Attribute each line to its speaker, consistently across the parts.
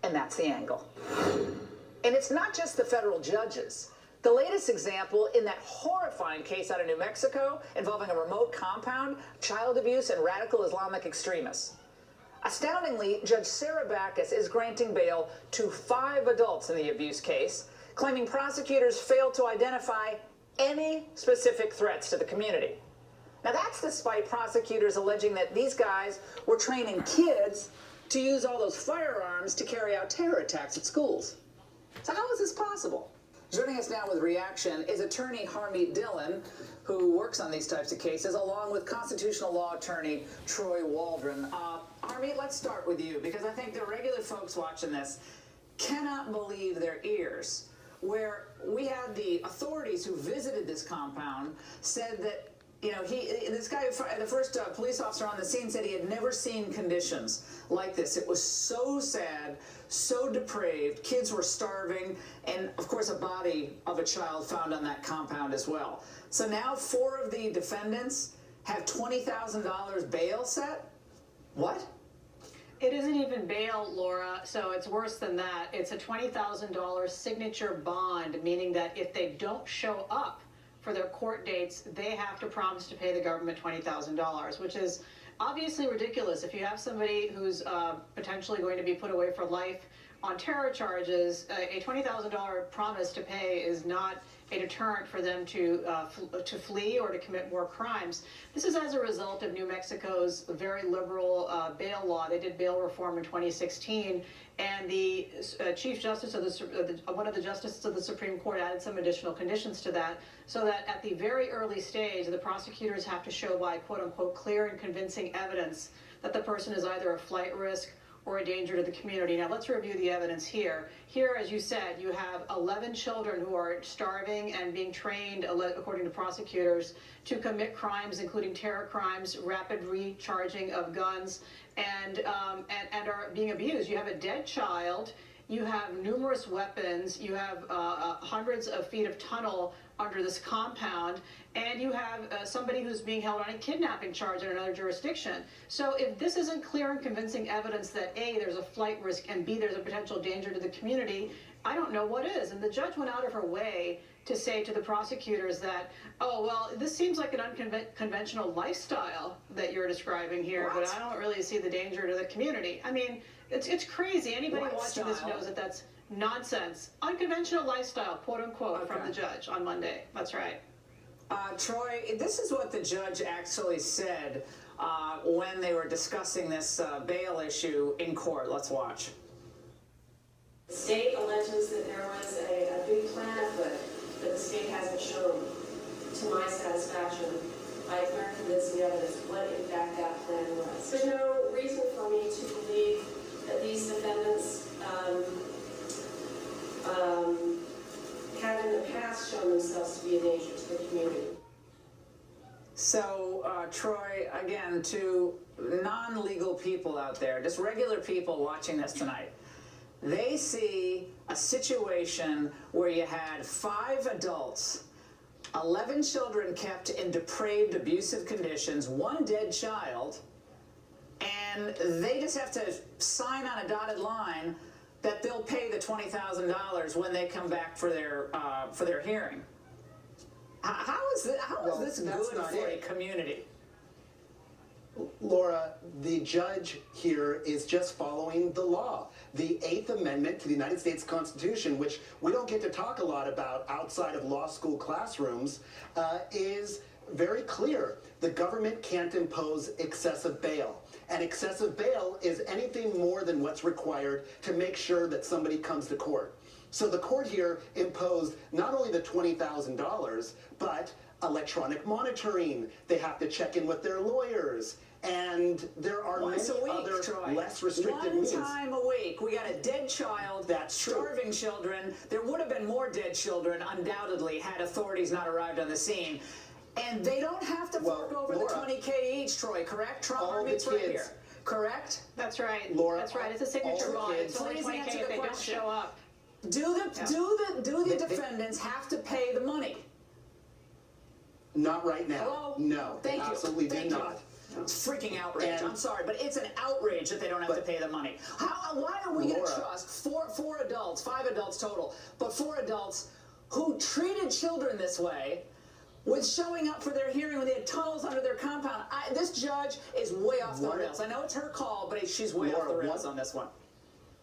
Speaker 1: And that's the angle. And it's not just the federal judges. The latest example in that horrifying case out of New Mexico involving a remote compound, child abuse, and radical Islamic extremists. Astoundingly, Judge Sarah Backus is granting bail to 5 adults in the abuse case, claiming prosecutors failed to identify any specific threats to the community. Now that's despite prosecutors alleging that these guys were training kids to use all those firearms to carry out terror attacks at schools. So how is this possible? Joining us now with reaction is attorney Harmeet Dhillon, who works on these types of cases, along with constitutional law attorney Troy Waldron. Harmeet, let's start with you, because I think the regular folks watching this cannot believe their ears, where we had the authorities who visited this compound said that, you know, this guy, the first police officer on the scene, said he had never seen conditions like this. It was so sad, so depraved. Kids were starving, and of course a body of a child found on that compound as well. So now 4 of the defendants have $20,000 bail set? What?
Speaker 2: It isn't even bail, Laura, so it's worse than that. It's a $20,000 signature bond, meaning that if they don't show up for their court dates, they have to promise to pay the government $20,000, which is obviously ridiculous. If you have somebody who's potentially going to be put away for life on terror charges, a $20,000 promise to pay is not a deterrent for them to flee or to commit more crimes. This is as a result of New Mexico's very liberal bail law. They did bail reform in 2016, and the Chief Justice of one of the justices of the Supreme Court added some additional conditions to that, so that at the very early stage, the prosecutors have to show by quote-unquote clear and convincing evidence that the person is either a flight risk or a danger to the community. Now let's review the evidence here. Here, as you said, you have 11 children who are starving and being trained, according to prosecutors, to commit crimes, including terror crimes, rapid recharging of guns, and are being abused. You have a dead child, you have numerous weapons, you have hundreds of feet of tunnel under this compound, and you have somebody who's being held on a kidnapping charge in another jurisdiction. So if this isn't clear and convincing evidence that A, there's a flight risk, and B, there's a potential danger to the community, I don't know what is. And the judge went out of her way to say to the prosecutors that, oh, well, this seems like an unconventional lifestyle that you're describing here, but I don't really see the danger to the community. I mean, it's crazy. Anybody watching this knows that that's nonsense. Unconventional lifestyle, quote unquote, from the judge on Monday. That's right.
Speaker 1: Troy, this is what the judge actually said when they were discussing this bail issue in court. Let's watch.
Speaker 3: The state alleges that there was a big plan afoot that the state hasn't shown, to my satisfaction, by clear and convincing evidence what in fact that plan was. There's no reason for me to believe that these defendants have in the past shown themselves to be a danger to the community.
Speaker 1: So, Troy, again, to non-legal people out there, just regular people watching this tonight, they see a situation where you had 5 adults, 11 children kept in depraved, abusive conditions, 1 dead child, and they just have to sign on a dotted line that they'll pay the $20,000 when they come back for their hearing. How is this good for a community?
Speaker 4: Laura, the judge here is just following the law. The 8th Amendment to the United States Constitution, which we don't get to talk a lot about outside of law school classrooms, is very clear. The government can't impose excessive bail. And excessive bail is anything more than what's required to make sure that somebody comes to court. So the court here imposed not only the $20,000, but electronic monitoring. They have to check in with their lawyers. And there are many other less restricted means.
Speaker 1: One time a week. We got a dead child, starving children. There would have been more dead children, undoubtedly, had authorities not arrived on the scene. And they don't have to fork over the $20K each, Troy, correct? Trump right here. Correct?
Speaker 2: That's right.
Speaker 4: Laura,
Speaker 2: that's right. It's a signature bond. It's only $20K if they don't show up.
Speaker 1: Do the defendants have to pay the money?
Speaker 4: Not right now.
Speaker 1: Hello?
Speaker 4: No,
Speaker 1: Thank you.
Speaker 4: Absolutely do not.
Speaker 1: freaking outrage.
Speaker 4: And
Speaker 1: I'm sorry, but it's an outrage that they don't have to pay the money. Why are we going to trust four adults, 5 adults total, but 4 adults who treated children this way with showing up for their hearing when they had tunnels under their compound? This judge is way off the rails. I know it's her call, but she's way off the rails on this one.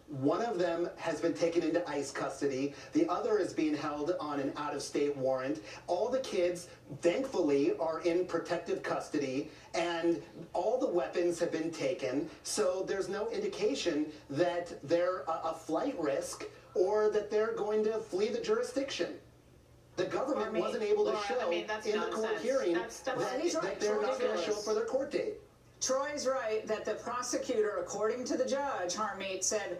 Speaker 4: One of them has been taken into ICE custody. The other is being held on an out-of-state warrant. All the kids, thankfully, are in protective custody, and all the weapons have been taken. So there's no indication that they're a flight risk or that they're going to flee the jurisdiction. The government wasn't able to show in the court hearing that they're not going to show up for their court date.
Speaker 1: Troy's right that the prosecutor, according to the judge, Harmeet, said,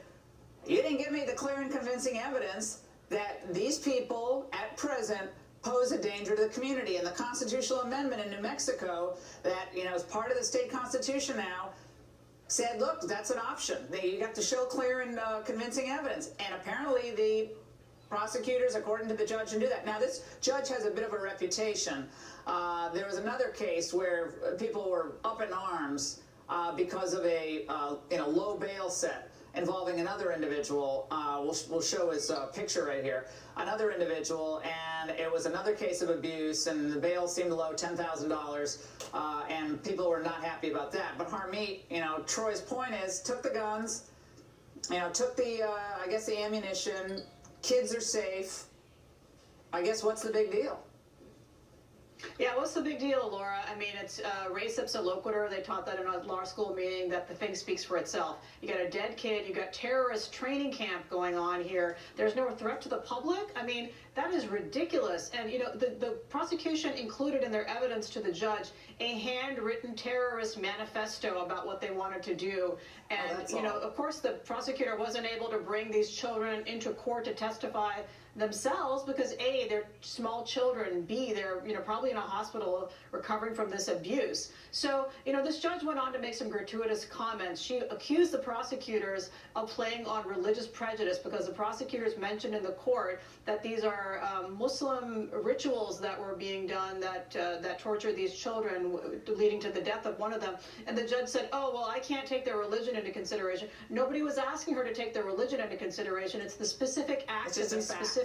Speaker 1: you didn't give me the clear and convincing evidence that these people at present pose a danger to the community. And the constitutional amendment in New Mexico that, is part of the state constitution now said, look, that's an option. You got to show clear and convincing evidence. And apparently the prosecutors, according to the judge, can do that. Now, this judge has a bit of a reputation. There was another case where people were up in arms because of a low bail set involving another individual. We'll show his picture right here. Another individual, and it was another case of abuse, and the bail seemed low, $10,000, and people were not happy about that. But Harmeet, Troy's point is, took the guns, took the, I guess, the ammunition. Kids are safe. I guess what's the big deal?
Speaker 2: Yeah, what's the big deal, Laura? I mean, it's res ipsa loquitur. They taught that in a law school meeting, that the thing speaks for itself. You got a dead kid. You got terrorist training camp going on here. There's no threat to the public. I mean, that is ridiculous. And, the prosecution included in their evidence to the judge a handwritten terrorist manifesto about what they wanted to do. And, of course, the prosecutor wasn't able to bring these children into court to testify themselves because A, they're small children, B, they're probably in a hospital recovering from this abuse. So this judge went on to make some gratuitous comments. She accused the prosecutors of playing on religious prejudice because the prosecutors mentioned in the court that these are Muslim rituals that were being done that tortured these children, leading to the death of one of them. And the judge said, oh, well, I can't take their religion into consideration. Nobody was asking her to take their religion into consideration. It's the specific acts of these specific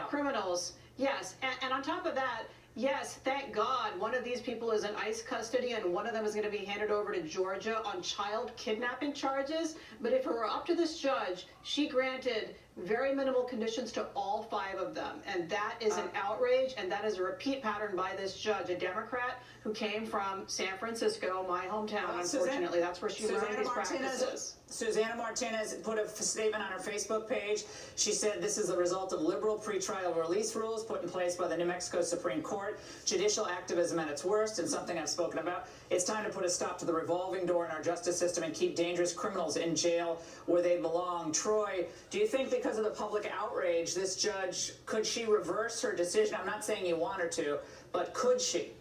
Speaker 2: criminals. Yes, and on top of that, yes, thank God one of these people is in ICE custody and one of them is going to be handed over to Georgia on child kidnapping charges. But if it were up to this judge, she granted very minimal conditions to all 5 of them. And that is an outrage, and that is a repeat pattern by this judge, a Democrat who came from San Francisco, my hometown, unfortunately. That's where she learned these practices.
Speaker 1: Susanna Martinez put a statement on her Facebook page. She said this is a result of liberal pretrial release rules put in place by the New Mexico Supreme Court. Judicial activism at its worst, and something I've spoken about. It's time to put a stop to the revolving door in our justice system and keep dangerous criminals in jail where they belong. Troy, do you think because of the public outrage, this judge, could she reverse her decision? I'm not saying you want her to, but could she?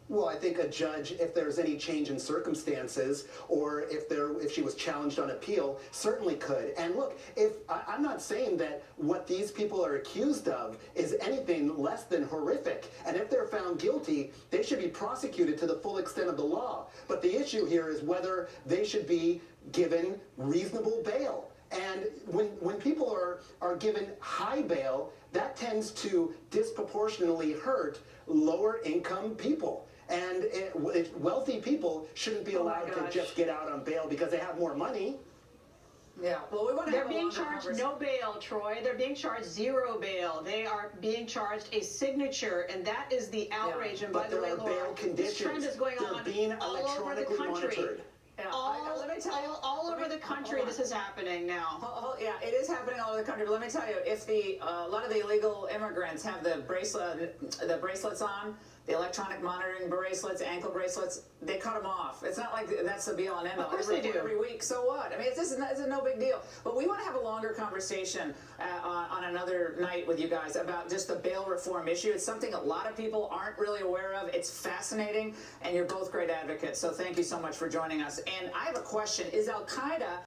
Speaker 4: Well, I think a judge, if there's any change in circumstances, or if she was challenged on appeal, certainly could. And look, I'm not saying that what these people are accused of is anything less than horrific. And if they're found guilty, they should be prosecuted to the full extent of the law. But the issue here is whether they should be given reasonable bail. And when people are given high bail, that tends to disproportionately hurt lower income people. And wealthy people shouldn't be allowed to just get out on bail because they have more money.
Speaker 1: Yeah, well, we want to
Speaker 2: They're being charged no bail, Troy. They're being charged 0 bail. They are being charged a signature, and that is the outrage. And by the way, Laura, this trend is going on all over the country. All over the country, this is happening now.
Speaker 1: Yeah, it is happening all over the country. But let me tell you, if a lot of the illegal immigrants have the bracelets on, the electronic monitoring bracelets, ankle bracelets, they cut them off. It's not like that's the be-all and end-all.
Speaker 2: Of course they do.
Speaker 1: Every week, so what? I mean, it's no big deal. But we want to have a longer conversation on another night with you guys about just the bail reform issue. It's something a lot of people aren't really aware of. It's fascinating, and you're both great advocates. So thank you so much for joining us. And I have a question. Is Al-Qaeda